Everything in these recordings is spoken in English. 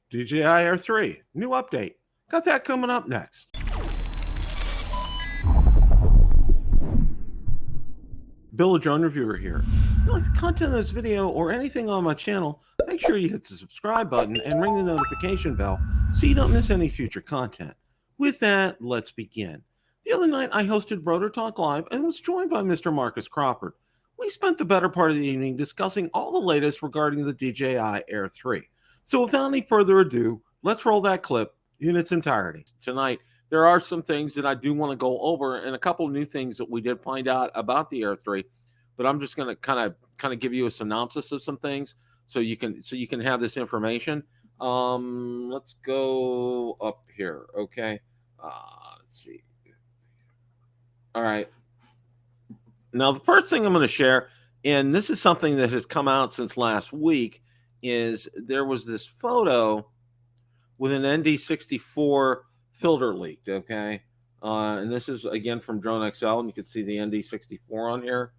DJI Air 3, new update. Got that coming up next. Bill, a drone reviewer here. If you like the content of this video or anything on my channel, make sure you hit the subscribe button and ring the notification bell so you don't miss any future content. With that, let's begin. The other night, I hosted Broder Talk Live and was joined by Mr. Marcus Crawford. We spent the better part of the evening discussing all the latest regarding the DJI Air 3. So without any further ado, let's roll that clip in its entirety. Tonight, there are some things that I do want to go over and a couple of new things that we did find out about the Air 3, but I'm just going to kind of give you a synopsis of some things so you can have this information. Let's go up here. Okay. Let's see. All right. Now, the first thing I'm going to share, and this is something that has come out since last week, is there was this photo with an ND64 filter leaked, okay? And this is, again, from Drone XL, and you can see the ND64 on here.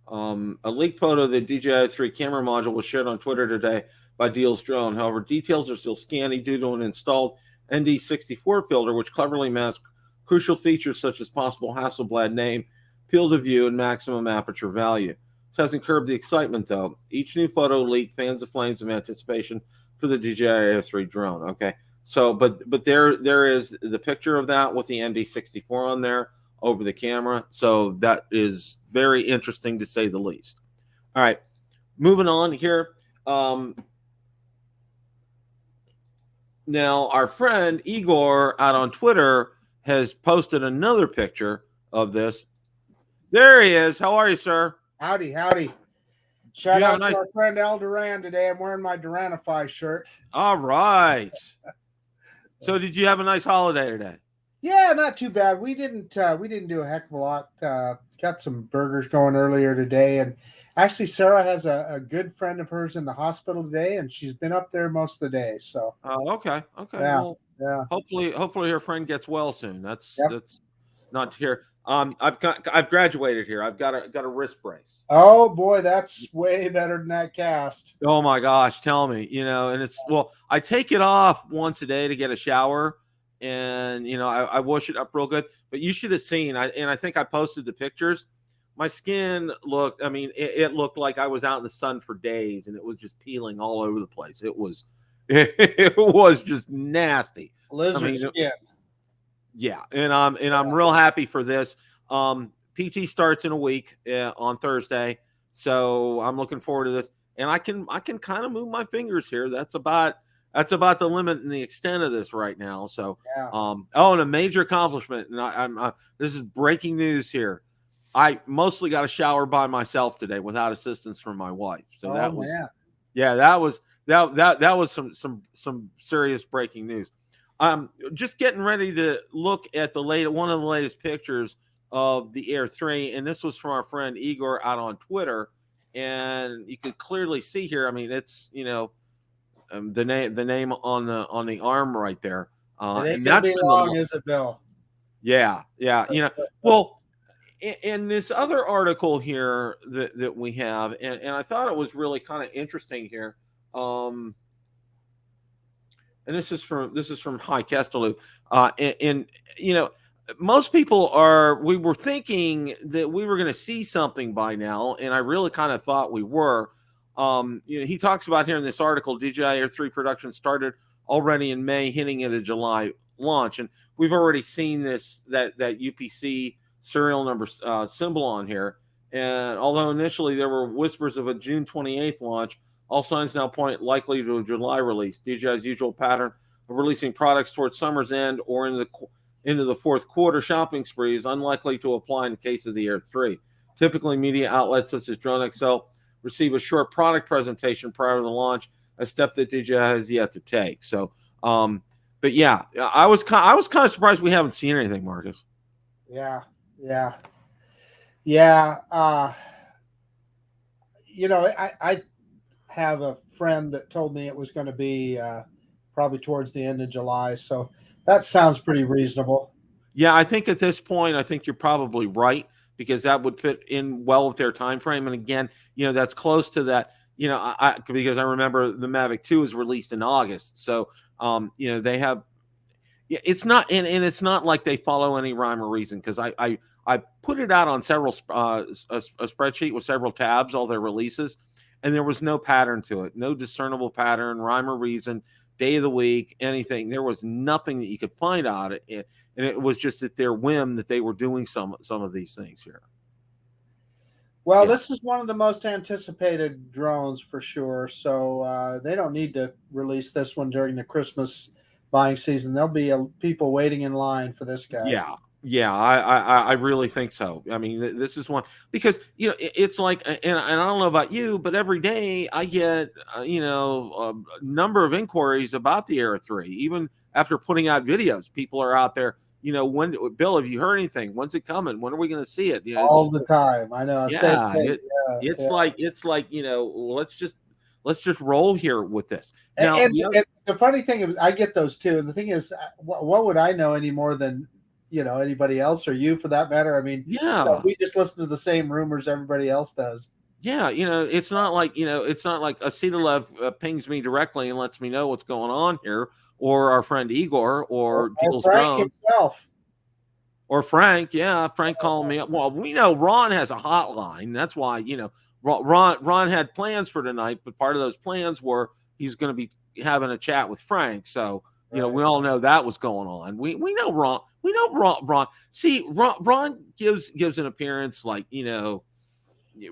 A leaked photo of the DJI 3 camera module was shared on Twitter today by Deals Drone. However, details are still scanty due to an installed ND64 filter, which cleverly masks crucial features such as possible Hasselblad name, field of view, and maximum aperture value. This hasn't curbed the excitement, though. Each new photo leak fans the flames of anticipation for the DJI Air 3 drone. Okay, so but there is the picture of that with the ND64 on there over the camera. So that is very interesting to say the least. All right, moving on here. Now, our friend Igor out on Twitter has posted another picture of this. There he is. How are you, sir? Howdy, howdy. Shout out to our friend El Duran today. I'm wearing my Duranify shirt. All right. So did you have a nice holiday today? Yeah, not too bad. We didn't do a heck of a lot. Got some burgers going earlier today. And actually, Sarah has a good friend of hers in the hospital today, and she's been up there most of the day. So okay. Yeah. Well, yeah. Hopefully her friend gets well soon. That's not here. I've graduated here. I've got a wrist brace. Oh boy, that's way better than that cast. Oh my gosh, tell me, and it's, well, I take it off once a day to get a shower, and I wash it up real good. But you should have seen, I think I posted the pictures. My skin looked, it looked like I was out in the sun for days, and it was just peeling all over the place. It was just nasty. Lizard skin. Yeah, and I'm real happy for this. PT starts in a week on Thursday, so I'm looking forward to this. And I can kind of move my fingers here. That's about the limit and the extent of this right now. So, and a major accomplishment. And I'm this is breaking news here. I mostly got a shower by myself today without assistance from my wife. So that was some serious breaking news. Just getting ready to look at one of the latest pictures of the Air 3, and this was from our friend Igor out on Twitter, and you could clearly see here. It's the name on the arm right there. It ain't gonna be long, is it, Bill? Yeah. Well, in this other article here that we have, and I thought it was really kind of interesting here. And this is from High Castello. And most people we were thinking that we were going to see something by now, and I really kind of thought we were. He talks about here in this article, DJI Air 3 production started already in May, hinting at a July launch, and we've already seen that UPC serial number symbol on here. And although initially there were whispers of a June 28th launch, all signs now point likely to a July release. DJI's usual pattern of releasing products towards summer's end or into the fourth quarter shopping spree is unlikely to apply in the case of the Air 3. Typically, media outlets such as Drone XL receive a short product presentation prior to the launch, a step that DJI has yet to take. So, but yeah, I was kind of surprised we haven't seen anything, Marcus. Yeah. I have a friend that told me it was going to be probably towards the end of July. So that sounds pretty reasonable. Yeah, I think at this point, I think you're probably right, because that would fit in well with their time frame. And again, that's close to that you know, because I remember the Mavic 2 was released in August, so you know, they have. Yeah, it's not, and it's not like they follow any rhyme or reason, because I put it out on several a spreadsheet with several tabs, all their releases, and there was no pattern to it, no discernible pattern, rhyme or reason, day of the week, anything. There was nothing that you could find out it, and it was just at their whim that they were doing some of these things here. Well, Yeah. this is one of the most anticipated drones for sure. So they don't need to release this one during the Christmas buying season. There'll be people waiting in line for this guy. Yeah, yeah, I really think so. I mean, this is one, because you know, it's like, and I don't know about you, but every day I get you know, a number of inquiries about the Air 3. Even after putting out videos, people are out there. You know, when Bill, have you heard anything? When's it coming? When are we going to see it? You know, it's All just the time. I know. Same yeah, thing. Yeah, it's yeah. like you know, let's just roll here with this. Now, And the funny thing is, I get those too. And the thing is, what would I know any more than anybody else, or you for that matter? I mean, yeah. we just listen to the same rumors everybody else does. Yeah, you know, it's not like, you know, it's not like Acetalev pings me directly and lets me know what's going on here, or our friend Igor, or Or Deals Frank Drones, himself. or Frank. Yeah, Frank calling me up. Well, we know Ron has a hotline. That's why, you know, Ron had plans for tonight, but part of those plans were he's going to be having a chat with Frank. So, you know, Right. we all know that was going on. We know Ron. We know Ron. See, Ron gives an appearance like, you know,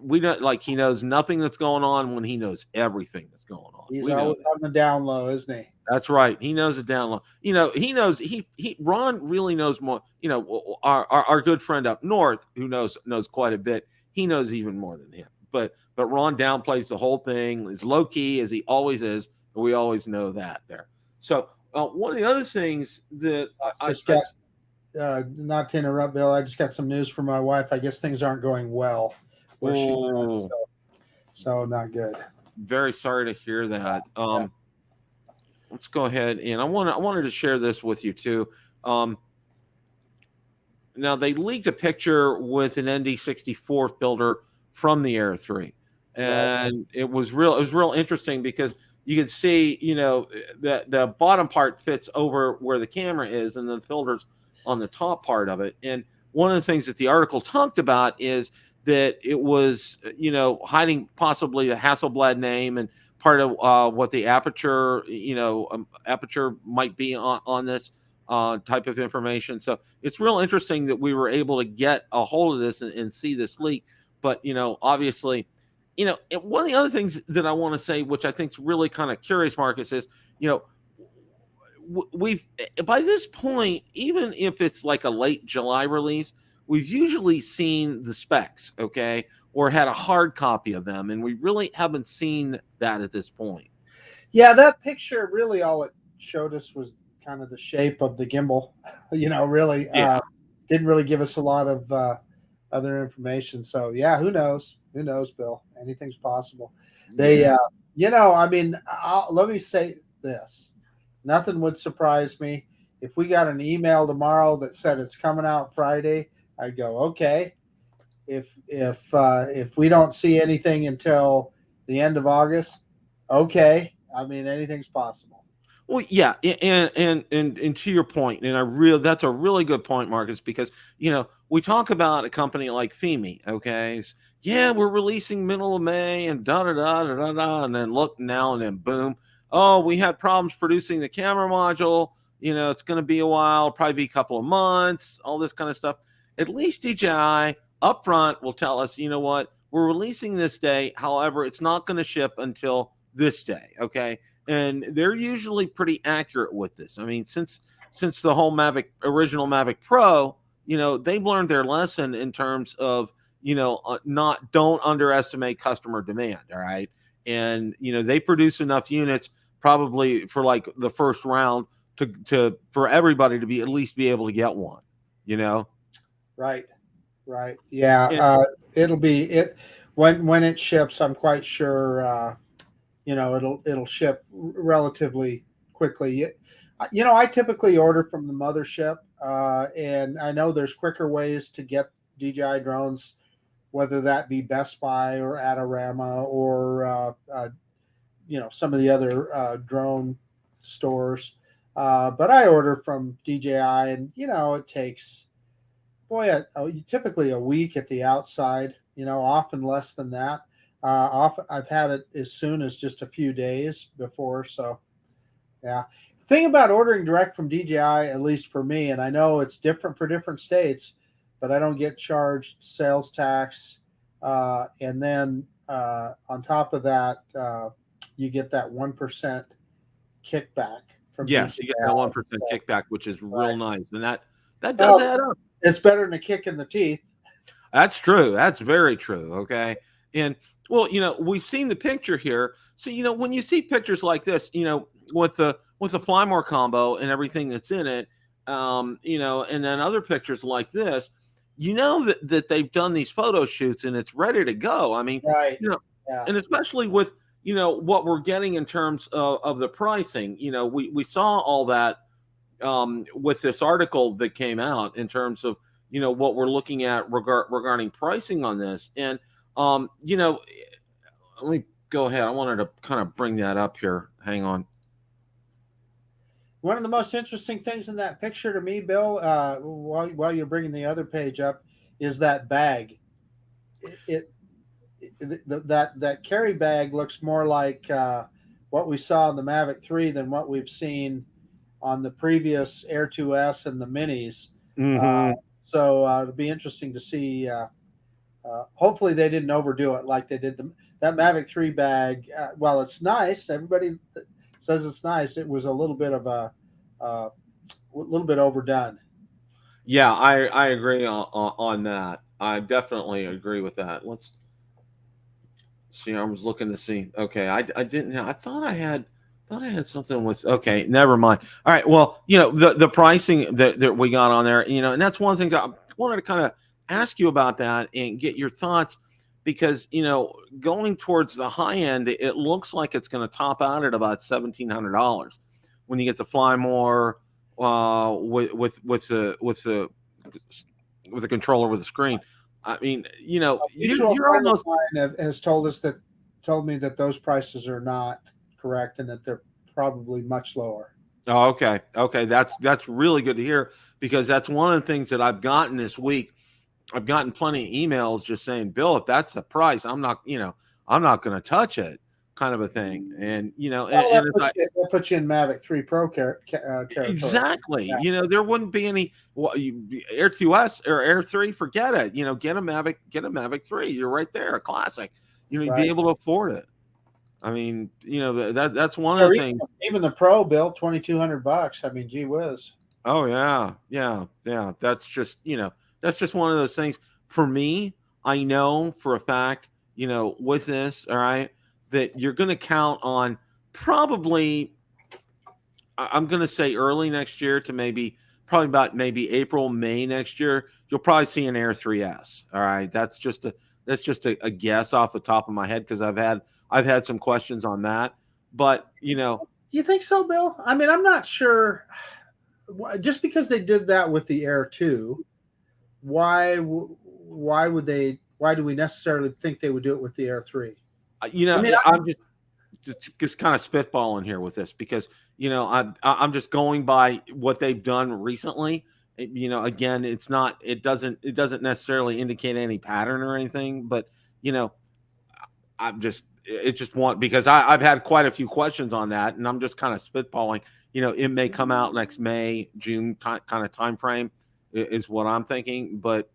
we don't, like, he knows nothing that's going on when he knows everything that's going on. He's We know always that. on the down low, isn't he? That's right. He knows it down low. You know, he knows he Ron really knows more. You know, our good friend up north, who knows quite a bit. He knows even more than him. But Ron downplays the whole thing. Is low key as he always is. And we always know that there. So one of the other things that Just got not to interrupt, Bill. I just got some news from my wife. I guess things aren't going well where she's at, so not good. very sorry to hear that. Yeah. Let's go ahead, and I wanted to share this with you too. Now they leaked a picture with an ND64 filter from the Air 3, and it was real interesting, because you can see, you know, that the bottom part fits over where the camera is, and the filter's on the top part of it. And one of the things that the article talked about is that it was, you know, hiding possibly the Hasselblad name and part of what the aperture, you know, aperture might be on this type of information. So it's real interesting that we were able to get a hold of this and see this leak. But, you know, obviously, you know, one of the other things that I want to say, which I think is really kind of curious, Marcus, is, you know, we've, by this point, even if it's like a late July release, we've usually seen the specs, okay, or had a hard copy of them, and we really haven't seen that at this point. Yeah, that picture really all it showed us was kind of the shape of the gimbal. Really didn't really give us a lot of other information. So yeah, who knows? Who knows, Bill? Anything's possible. They, I mean, let me say this: nothing would surprise me if we got an email tomorrow that said it's coming out Friday. I'd go, okay. If we don't see anything until the end of August, okay. I mean, anything's possible. Well, yeah, and to your point, and that's a really good point, Marcus, because, you know, we talk about a company like Fimi, okay? Yeah, we're releasing middle of May and da da da da da da, and then look now and then boom, oh, we had problems producing the camera module. You know, it's going to be a while, probably be a couple of months, all this kind of stuff. At least DJI upfront will tell us, you know what, we're releasing this day. However, it's not going to ship until this day, okay? And they're usually pretty accurate with this. I mean, since the whole original Mavic Pro, you know, they've learned their lesson in terms of, you know, don't underestimate customer demand. All right. And, you know, they produce enough units probably for like the first round for everybody to at least be able to get one, you know? Right. Yeah. It'll be it when it ships. I'm quite sure, it'll ship relatively quickly. I typically order from the mothership, and I know there's quicker ways to get DJI drones whether that be Best Buy or Adorama or some of the other drone stores. But I order from DJI, and it takes typically a week at the outside. Often less than that. Often I've had it as soon as just a few days before. So, yeah. Thing about ordering direct from DJI, at least for me, and I know it's different for different states, but I don't get charged sales tax, and then on top of that, you get that 1% kickback from Yes, DJI. you get that 1% kickback, which is real nice, and that does Well, add up. It's better than a kick in the teeth. That's true. That's very true. Okay. And well, we've seen the picture here. So, when you see pictures like this, with the Fly More combo and everything that's in it, and then other pictures like this, that they've done these photo shoots and it's ready to go. I mean, Right. Yeah. and especially with, what we're getting in terms of the pricing, we saw all that with this article that came out in terms of, what we're looking at regarding pricing on this. And, let me go ahead. I wanted to kind of bring that up here. Hang on. One of the most interesting things in that picture to me, Bill, while you're bringing the other page up, is that bag. That carry bag looks more like what we saw in the Mavic 3 than what we've seen on the previous Air 2S and the Minis. Mm-hmm. So it'll be interesting to see. Hopefully they didn't overdo it like they did that Mavic 3 bag. While it's nice, everybody says it's nice, it was a little bit of a little bit overdone. Yeah, I agree on that. I definitely agree with that. Let's see. I was looking to see. Okay, I didn't. I thought I had something with. Okay, never mind. All right. Well, the pricing that we got on there, and that's one thing that I wanted to kind of ask you about that and get your thoughts, because going towards the high end, it looks like it's going to top out at about $1,700 when you get to Fly More with the controller with the screen. I mean, you're almost has told me that those prices are not correct and that they're probably much lower. Oh, okay. That's really good to hear, because that's one of the things that I've gotten this week. I've gotten plenty of emails just saying, Bill, if that's the price, I'm not going to touch it, kind of a thing. And, that puts you in Mavic 3 Pro territory. Exactly. Yeah. There wouldn't be any Air 2S or Air 3, forget it. Get a Mavic 3. You're right there, a classic. You'd be able to afford it. I mean, that's one of the things. Even the Pro, Bill, $2,200. I mean, gee whiz. Oh yeah. That's just one of those things. For me, I know for a fact, with this, all right, that you're going to count on probably, I'm going to say early next year to probably about April, May next year, you'll probably see an Air 3S. All right. That's just a guess off the top of my head, because I've had some questions on that. But, you think so, Bill? I mean, I'm not sure. Just because they did that with the Air 2, why do we necessarily think they would do it with the Air 3? I'm just kind of spitballing here with this, because I'm just going by what they've done recently. Again, it doesn't necessarily indicate any pattern or anything, but because I've had quite a few questions on that, and I'm just kind of spitballing. It may come out next May, June kind of time frame is what I'm thinking, but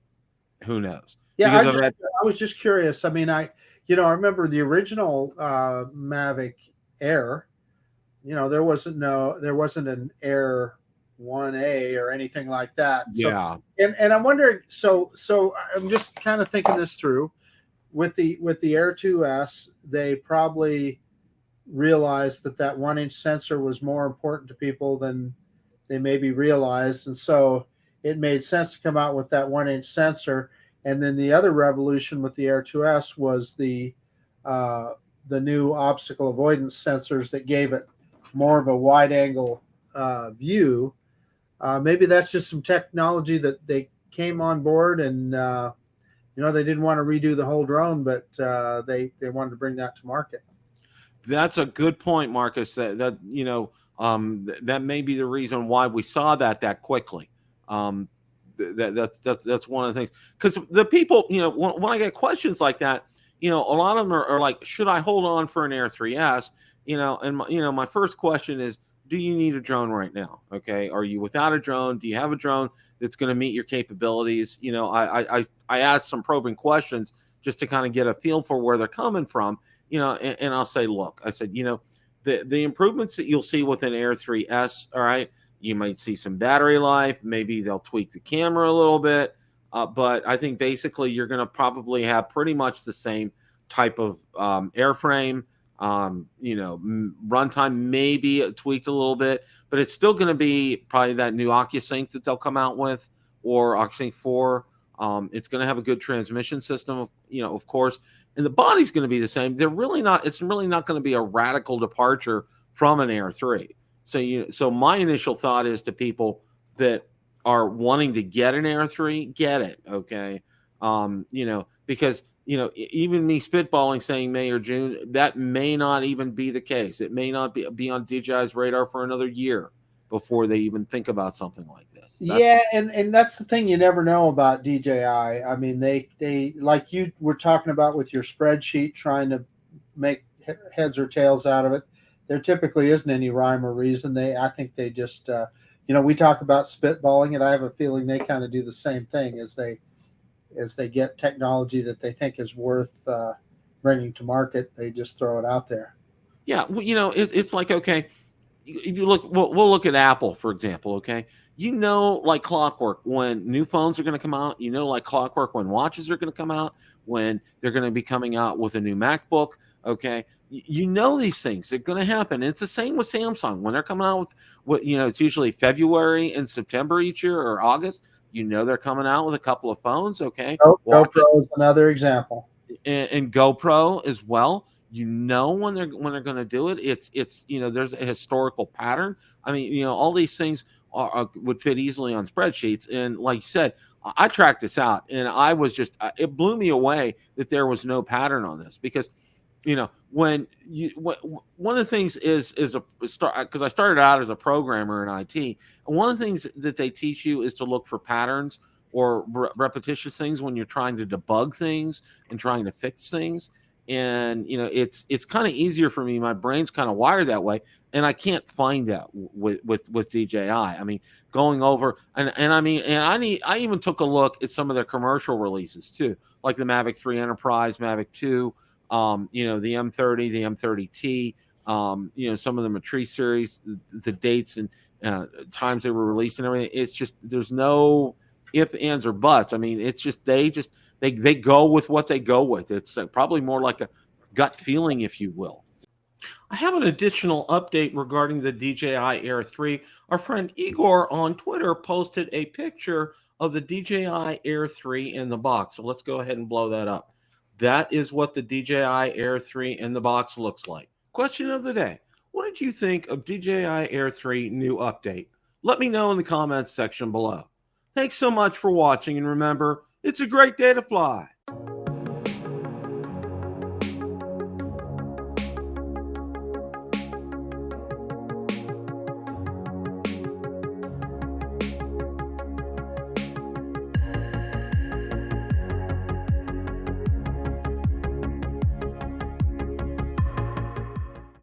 who knows? Yeah, I was just curious. I mean, I remember the original Mavic Air. There wasn't an Air 1A or anything like that. So, yeah. And I'm wondering. So I'm just kind of thinking this through. With the Air 2S, they probably realized that 1-inch sensor was more important to people than they maybe realized, and so it made sense to come out with that 1-inch sensor. And then the other revolution with the Air 2S was the new obstacle avoidance sensors that gave it more of a wide angle view. Maybe that's just some technology that they came on board and they didn't want to redo the whole drone, but they wanted to bring that to market. That's a good point, Marcus. That that may be the reason why we saw that quickly. That's one of the things, because the people, when I get questions like that, a lot of them are like, should I hold on for an Air 3S? And my first question is, do you need a drone right now? Okay, are you without a drone? Do you have a drone that's going to meet your capabilities? I asked some probing questions just to kind of get a feel for where they're coming from. And I'll say, look, I said, the improvements that you'll see with an Air 3S, all right, you might see some battery life. Maybe they'll tweak the camera a little bit. But I think basically you're going to probably have pretty much the same type of airframe. Runtime maybe tweaked a little bit, but it's still going to be probably that new OcuSync that they'll come out with, or OcuSync 4. It's going to have a good transmission system, of course, and the body's going to be the same. It's really not going to be a radical departure from an Air 3. So my initial thought is to people that are wanting to get an Air 3, get it, okay? Because even me spitballing saying May or June, that may not even be the case. It may not be on DJI's radar for another year before they even think about something like this. And that's the thing, you never know about DJI. I mean, they like you were talking about with your spreadsheet, trying to make heads or tails out of it. There typically isn't any rhyme or reason. I think they just, we talk about spitballing, and I have a feeling they kind of do the same thing as they get technology that they think is worth bringing to market. They just throw it out there. Yeah, well, it's like, okay, if you look, we'll look at Apple, for example, okay? Like clockwork, when new phones are going to come out, like clockwork, when watches are going to come out, when they're going to be coming out with a new MacBook, okay? These things are going to happen. And it's the same with Samsung. When they're coming out with it's usually February and September each year, or August. They're coming out with a couple of phones, okay? GoPro is another example. And GoPro as well. When they're going to do it, it's there's a historical pattern. I mean, all these things would fit easily on spreadsheets. And like you said, I tracked this out, and I was just it blew me away that there was no pattern on this, because one of the things is because I started out as a programmer in IT, and one of the things that they teach you is to look for patterns or repetitious things when you're trying to debug things and trying to fix things. And it's kind of easier for me. My brain's kind of wired that way, and I can't find that with DJI. I mean, going over I even took a look at some of their commercial releases too, like the Mavic 3 Enterprise, Mavic 2. The M30, the M30T, some of the Matrice series, the dates and times they were released and everything. It's just, there's no ifs, ands, or buts. I mean, it's just, they go with what they go with. It's probably more like a gut feeling, if you will. I have an additional update regarding the DJI Air 3. Our friend Igor on Twitter posted a picture of the DJI Air 3 in the box. So let's go ahead and blow that up. That is what the DJI Air 3 in the box looks like. Question of the day. What did you think of DJI Air 3 new update? Let me know in the comments section below. Thanks so much for watching, and remember, it's a great day to fly.